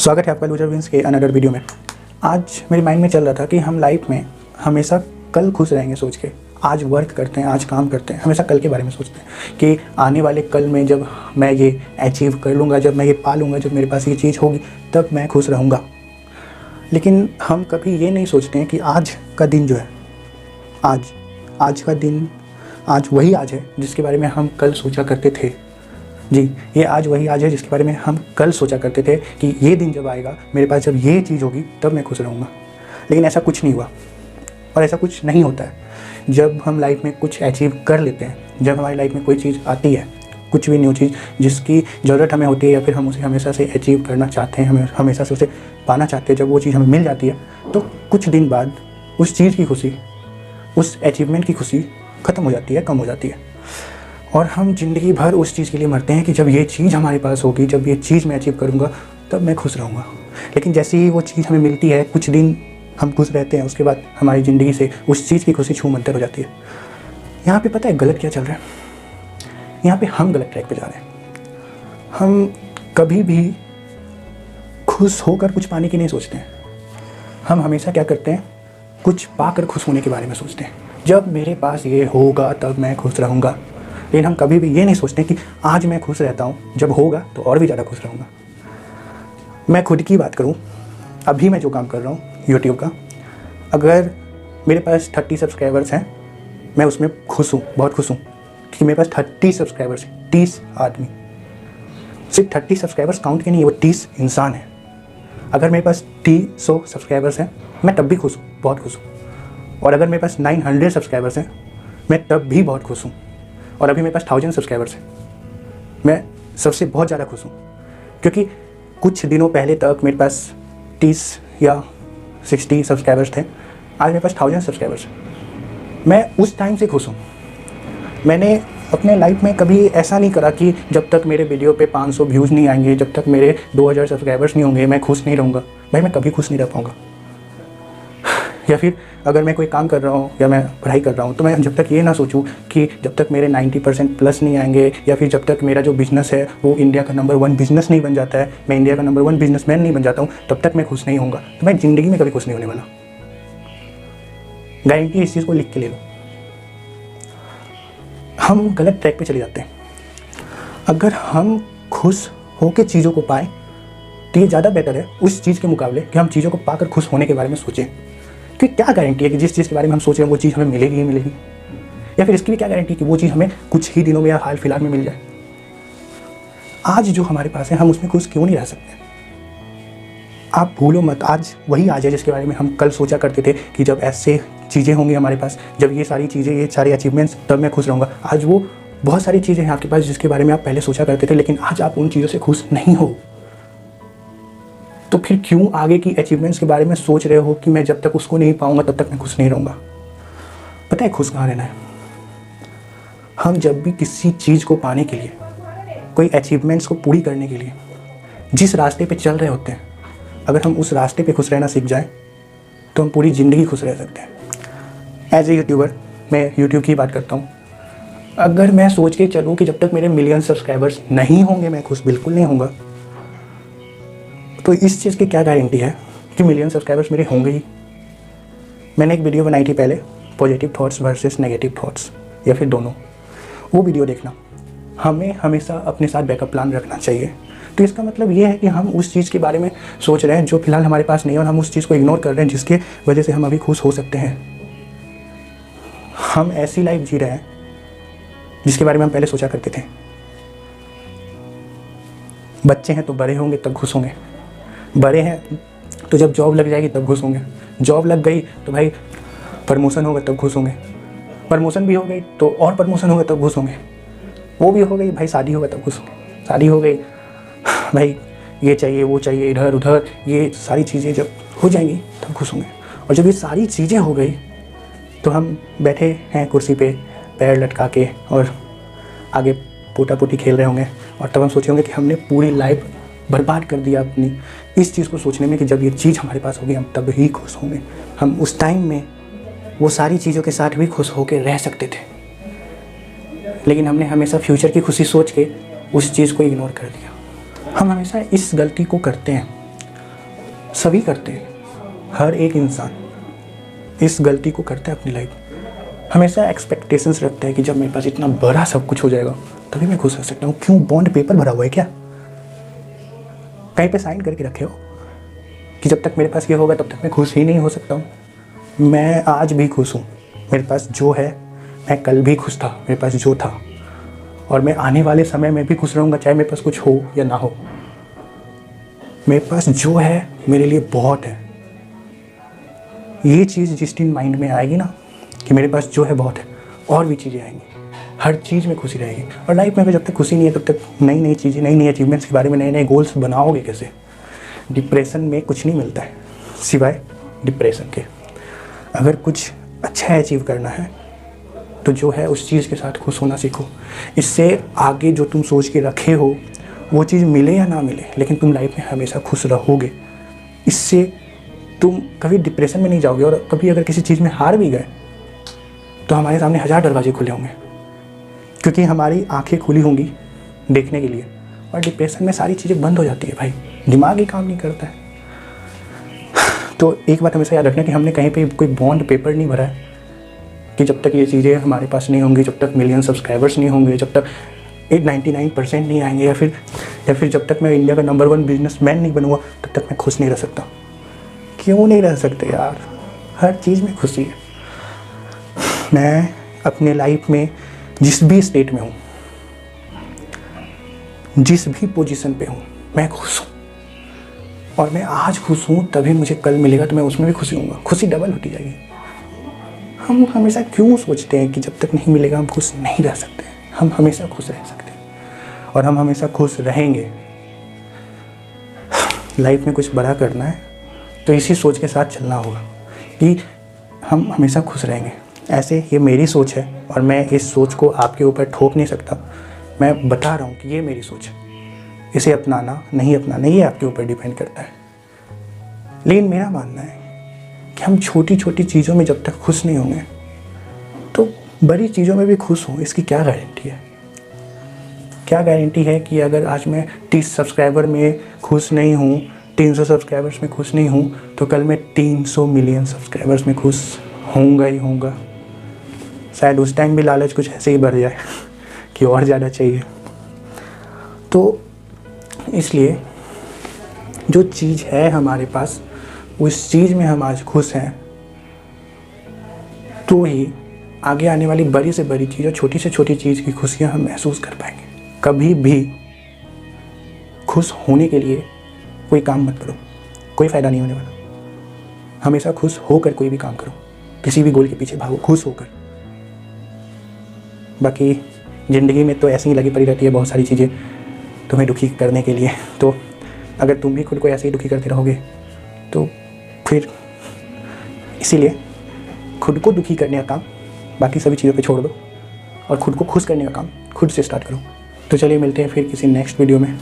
स्वागत है आपका लूजर विंस के अनदर वीडियो में। आज मेरे माइंड में चल रहा था कि हम लाइफ में हमेशा कल खुश रहेंगे सोच के। आज वर्क करते हैं, आज काम करते हैं, हमेशा कल के बारे में सोचते हैं कि आने वाले कल में जब मैं ये अचीव कर लूँगा, जब मैं ये पा लूँगा, जब मेरे पास ये चीज़ होगी तब मैं खुश रहूँगा। लेकिन हम कभी ये नहीं सोचते हैं कि आज का दिन जो है, आज का दिन, आज वही आज है जिसके बारे में हम कल सोचा करते थे। जी, ये आज वही आज है जिसके बारे में हम कल सोचा करते थे कि ये दिन जब आएगा, मेरे पास जब ये चीज़ होगी तब मैं खुश रहूँगा। लेकिन ऐसा कुछ नहीं हुआ और ऐसा कुछ नहीं होता है। जब हम लाइफ में कुछ अचीव कर लेते हैं, जब हमारी लाइफ में कोई चीज़ आती है, कुछ भी न्यू चीज़ जिसकी ज़रूरत हमें होती है या फिर हम उसे हमेशा से अचीव करना चाहते हैं, हमें हमेशा से उसे पाना चाहते हैं, जब वो चीज़ हमें मिल जाती है तो कुछ दिन बाद उस चीज़ की खुशी, उस अचीवमेंट की खुशी ख़त्म हो जाती है, कम हो जाती है। और हम ज़िंदगी भर उस चीज़ के लिए मरते हैं कि जब ये चीज़ हमारे पास होगी, जब ये चीज़ मैं अचीव करूँगा तब मैं खुश रहूँगा। लेकिन जैसे ही वो चीज़ हमें मिलती है, कुछ दिन हम खुश रहते हैं, उसके बाद हमारी ज़िंदगी से उस चीज़ की खुशी छूमंतर हो जाती है। यहाँ पे पता है गलत क्या चल रहा है? यहाँ पे हम गलत ट्रैक पे जा रहे हैं। हम कभी भी खुश होकर कुछ पाने की नहीं सोचते हैं। हम हमेशा क्या करते हैं, कुछ पाकर खुश होने के बारे में सोचते हैं। जब मेरे पास ये होगा तब मैं खुश रहूँगा। लेकिन हम कभी भी ये नहीं सोचते कि आज मैं खुश रहता हूँ, जब होगा तो और भी ज़्यादा खुश रहूँगा। मैं खुद की बात करूँ, अभी मैं जो काम कर रहा हूँ यूट्यूब का, अगर मेरे पास 30 सब्सक्राइबर्स हैं, मैं उसमें खुश हूँ, बहुत खुश हूँ कि मेरे पास 30 सब्सक्राइबर्स हैं, 30 आदमी। सिर्फ 30 सब्सक्राइबर्स काउंट के नहीं, वो 30 इंसान हैं। अगर मेरे पास 300 सब्सक्राइबर्स हैं, मैं तब भी खुश हूँ, बहुत खुश हूँ। और अगर मेरे पास 900 सब्सक्राइबर्स हैं, मैं तब भी बहुत खुश हूँ। और अभी मेरे पास 1000 सब्सक्राइबर्स हैं, मैं सबसे बहुत ज़्यादा खुश हूँ। क्योंकि कुछ दिनों पहले तक मेरे पास 30 या 60 सब्सक्राइबर्स थे, आज मेरे पास 1000 सब्सक्राइबर्स हैं। मैं उस टाइम से खुश हूँ। मैंने अपने लाइफ में कभी ऐसा नहीं करा कि जब तक मेरे वीडियो पे 500 व्यूज़ नहीं आएंगे, जब तक मेरे 2000 सब्सक्राइबर्स नहीं होंगे, मैं खुश नहीं रहूँगा। भाई मैं कभी खुश नहीं रह पाऊँगा। या फिर अगर मैं कोई काम कर रहा हूँ या मैं पढ़ाई कर रहा हूँ तो मैं जब तक ये ना सोचूं कि जब तक मेरे 90% प्लस नहीं आएंगे, या फिर जब तक मेरा जो बिज़नेस है वो इंडिया का नंबर 1 बिज़नेस नहीं बन जाता है, मैं इंडिया का नंबर 1 बिज़नेसमैन नहीं बन जाता हूँ, तब तक मैं खुश नहीं होऊंगा। तो मैं ज़िंदगी में कभी खुश नहीं होने वाला। गारंटी इस चीज़ को लिख के ले लो। हम गलत ट्रैक पर चले जाते हैं। अगर हम खुश होकर चीज़ों को पाएँ तो ये ज़्यादा बेटर है उस चीज़ के मुकाबले कि हम चीज़ों को पाकर खुश होने के बारे में सोचें। कि क्या गारंटी है कि जिस चीज़ के बारे में हम सोच रहे हैं वो चीज़ हमें मिलेगी ही मिलेगी, या फिर इसकी भी क्या गारंटी कि वो चीज़ हमें कुछ ही दिनों में या हाल फिलहाल में मिल जाए। आज जो हमारे पास है हम उसमें खुश क्यों नहीं रह सकते? आप भूलो मत, आज वही आज है जिसके बारे में हम कल सोचा करते थे कि जब ऐसे चीज़ें होंगी हमारे पास, जब ये सारी चीज़ें, ये सारे अचीवमेंट्स, तब मैं खुश रहूँगा। आज वो बहुत सारी चीज़ें हैं आपके पास जिसके बारे में आप पहले सोचा करते थे, लेकिन आज आप उन चीज़ों से खुश नहीं हो। तो फिर क्यों आगे की अचीवमेंट्स के बारे में सोच रहे हो कि मैं जब तक उसको नहीं पाऊंगा तब तक मैं खुश नहीं रहूँगा? पता है खुश कहाँ रहना है? हम जब भी किसी चीज़ को पाने के लिए, कोई अचीवमेंट्स को पूरी करने के लिए जिस रास्ते पे चल रहे होते हैं, अगर हम उस रास्ते पे खुश रहना सीख जाएं तो हम पूरी ज़िंदगी खुश रह सकते हैं। एज ए यूट्यूबर, मैं यूट्यूब की बात करता हूँ। अगर मैं सोच के चलूँ कि जब तक मेरे मिलियन सब्सक्राइबर्स नहीं होंगे मैं खुश बिल्कुल नहीं होऊंगा, तो इस चीज़ की क्या गारंटी है कि मिलियन सब्सक्राइबर्स मेरे होंगे ही? मैंने एक वीडियो बनाई थी पहले, positive thoughts versus negative thoughts, या फिर दोनों। वो वीडियो देखना। हमें हमेशा अपने साथ बैकअप प्लान रखना चाहिए। तो इसका मतलब ये है कि हम उस चीज़ के बारे में सोच रहे हैं जो फिलहाल हमारे पास नहीं है, और हम उस चीज़ को इग्नोर कर रहे हैं जिसके वजह से हम अभी खुश हो सकते हैं। हम ऐसी लाइफ जी रहे हैं जिसके बारे में हम पहले सोचा करते थे। बच्चे हैं तो बड़े होंगे तब खुश होंगे, बड़े हैं तो जब जॉब लग जाएगी तब खुश होंगे, जॉब लग गई तो भाई प्रमोशन होगा तब खुश होंगे, प्रमोशन भी हो गई तो और प्रमोशन होगा तब खुश होंगे, वो भी हो गई भाई शादी होगा तब खुश होंगे, शादी हो गई भाई ये चाहिए वो चाहिए, इधर उधर, ये सारी चीज़ें जब हो जाएंगी तब खुश होंगे। और जब ये सारी चीज़ें हो गई तो हम बैठे हैं कुर्सी पे पैर लटका के और आगे पोटा पोटी खेल रहे होंगे, और तब हम सोचे होंगे कि हमने पूरी लाइफ बर्बाद कर दिया अपनी इस चीज़ को सोचने में कि जब ये चीज़ हमारे पास होगी हम तब ही खुश होंगे। हम उस टाइम में वो सारी चीज़ों के साथ भी खुश होकर रह सकते थे, लेकिन हमने हमेशा फ्यूचर की खुशी सोच के उस चीज़ को इग्नोर कर दिया। हम हमेशा इस गलती को करते हैं। सभी करते हैं, हर एक इंसान इस गलती को करता है अपनी लाइफ में। हमेशा एक्सपेक्टेशंस रखता है कि जब मेरे पास इतना बड़ा सब कुछ हो जाएगा तभी मैं खुश रह सकता हूँ। क्यों? बॉन्ड पेपर भरा हुआ है क्या? कहीं पे साइन करके रखे हो कि जब तक मेरे पास ये होगा तब तक मैं खुश ही नहीं हो सकता हूँ। मैं आज भी खुश हूँ, मेरे पास जो है। मैं कल भी खुश था, मेरे पास जो था, और मैं आने वाले समय में भी खुश रहूँगा, चाहे मेरे पास कुछ हो या ना हो। मेरे पास जो है मेरे लिए बहुत है। ये चीज़ जिस दिन माइंड में आएगी ना कि मेरे पास जो है बहुत है, और भी चीज़ें आएंगी, हर चीज़ में खुशी रहेगी। और लाइफ में जब तक खुशी नहीं है तब तक नई नई चीज़ें, नई नई अचीवमेंट्स के बारे में नए नए गोल्स बनाओगे कैसे? डिप्रेशन में कुछ नहीं मिलता है सिवाय डिप्रेशन के। अगर कुछ अच्छा अचीव करना है तो जो है उस चीज़ के साथ खुश होना सीखो। इससे आगे जो तुम सोच के रखे हो वो चीज़ मिले या ना मिले, लेकिन तुम लाइफ में हमेशा खुश रहोगे। इससे तुम कभी डिप्रेशन में नहीं जाओगे। और कभी अगर किसी चीज़ में हार भी गए तो हमारे सामने 1000 दरवाजे खुले होंगे, क्योंकि हमारी आंखें खुली होंगी देखने के लिए। और डिप्रेशन में सारी चीज़ें बंद हो जाती है भाई, दिमाग ही काम नहीं करता है। तो एक बात हमेशा याद रखना कि हमने कहीं पे कोई बॉन्ड पेपर नहीं भरा है कि जब तक ये चीज़ें हमारे पास नहीं होंगी, जब तक मिलियन सब्सक्राइबर्स नहीं होंगे, जब तक 99% नहीं आएंगे, या फिर जब तक मैं इंडिया का नंबर 1 बिजनेसमैन नहीं बनूंगा तब तक मैं खुश नहीं रह सकता। क्यों नहीं रह सकते यार? हर चीज़ में खुशी है। मैं अपने लाइफ में जिस भी स्टेट में हूँ, जिस भी पोजीशन पे हूँ, मैं खुश हूँ। और मैं आज खुश हूँ तभी मुझे कल मिलेगा तो मैं उसमें भी खुशी हूँगा, खुशी डबल होती जाएगी। हम हमेशा क्यों सोचते हैं कि जब तक नहीं मिलेगा हम खुश नहीं रह सकते? हम हमेशा खुश रह सकते हैं और हम हमेशा खुश रहेंगे। लाइफ में कुछ बड़ा करना है तो इसी सोच के साथ चलना होगा कि हम हमेशा खुश रहेंगे। ऐसे ये मेरी सोच है और मैं इस सोच को आपके ऊपर ठोक नहीं सकता। मैं बता रहा हूँ कि ये मेरी सोच है, इसे अपनाना नहीं अपनाना ये आपके ऊपर डिपेंड करता है। लेकिन मेरा मानना है कि हम छोटी छोटी चीज़ों में जब तक खुश नहीं होंगे तो बड़ी चीज़ों में भी खुश हूँ, इसकी क्या गारंटी है? क्या गारंटी है कि अगर आज मैं 30 सब्सक्राइबर में खुश नहीं हूँ, 300 सब्सक्राइबर्स में खुश नहीं हूँ, तो कल मैं 300 मिलियन सब्सक्राइबर्स में खुश होऊंगा ही होऊंगा। शायद उस टाइम भी लालच कुछ ऐसे ही बढ़ जाए कि और ज़्यादा चाहिए। तो इसलिए जो चीज़ है हमारे पास, उस चीज़ में हम आज खुश हैं तो ही आगे आने वाली बड़ी से बड़ी चीज़ और छोटी से छोटी चीज़ की खुशियाँ हम महसूस कर पाएंगे। कभी भी खुश होने के लिए कोई काम मत करो, कोई फ़ायदा नहीं होने वाला। हमेशा खुश होकर कोई भी काम करो, किसी भी गोल के पीछे भागो खुश होकर। बाकी ज़िंदगी में तो ऐसी ही लगी पड़ी रहती है बहुत सारी चीज़ें तुम्हें दुखी करने के लिए। तो अगर तुम भी खुद को ऐसे ही दुखी करते रहोगे तो फिर इसीलिए खुद को दुखी करने का काम बाकी सभी चीज़ों पे छोड़ दो और खुद को खुश करने का काम खुद से स्टार्ट करो। तो चलिए मिलते हैं फिर किसी नेक्स्ट वीडियो में।